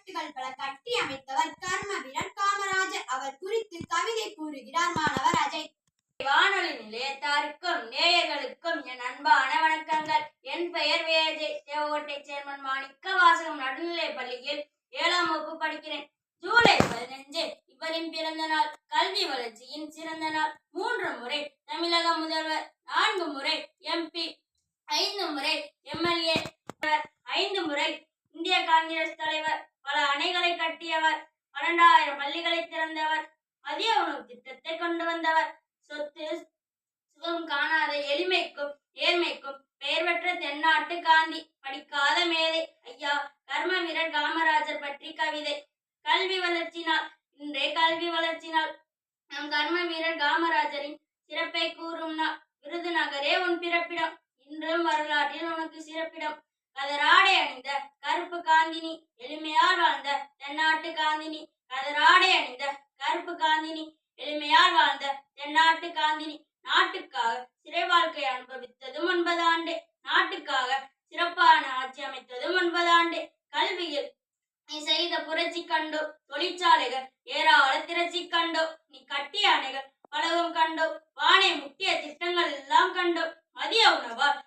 அணைக்கட்டுகள் பல கட்டி அமைத்தவர் கர்ம வீரர் காமராஜர். அவர் குறித்து கவிதை கூறுகிறார் மாணவர் அஜய். வானொலி நிலையத்தாருக்கும் நேயர்களுக்கும் என் அன்பான வணக்கங்கள். என் பெயர் விஜய். தேவகோட்டை சேர்மன் மாணிக்க வாசகம் நடுநிலைப் பள்ளியில் 7ஆம் வகுப்பு படிக்கிறேன். ஜூலை 15 இவரின் பிறந்த நாள். கல்வி வளர்ச்சியின் சிறந்த நாள். 3 முறை தமிழக முதல்வர், 4 முறை MP, 5 முறை MLA, 5 முறை இந்திய காங்கிரஸ் தலைவர், பல அணைகளை கட்டியவர், 12,000 பள்ளிகளை திறந்தவர், மதிய உணவு திட்டத்தை கொண்டு வந்தவர், சொத்து சுகம் காணாத எளிமைக்கும் ஏழ்மைக்கும் பெயர் பெற்ற தென்னாட்டு காந்தி, படிக்காத மேதை ஐயா கர்ம வீரர் காமராஜர் பற்றி கவிதை. கல்வி வளர்ச்சி நாள். இன்றே கல்வி வளர்ச்சி நாள். நம் கர்ம வீரர் காமராஜரின் சிறப்பை கூறும் நாள். விருதுநகரே உன் பிறப்பிடம், இன்றும் வரலாற்றில் உனக்கு சிறப்பிடம். கதராடை அணிந்த கருப்பு காந்தினி, எளிமையால் வாழ்ந்த தென்னாட்டு காந்தினி. கதராடை அணிந்த கருப்பு காந்தினி, எளிமையால் வாழ்ந்த தென்னாட்டு காந்தினி. நாட்டுக்காக சிறை வாழ்க்கை அனுபவித்ததும் 9 ஆண்டு. நாட்டுக்காக சிறப்பான ஆட்சி அமைத்ததும் 9 ஆண்டு. கல்வியில் நீ செய்த புரட்சி கண்டோ, தொழிற்சாலைகள் ஏராள திரட்சி கண்டோ, நீ கட்டிய அணைகள் பலவும் கண்டோ, வானை முட்டிய திட்டங்கள் எல்லாம் கண்டோ, மதிய உணவால்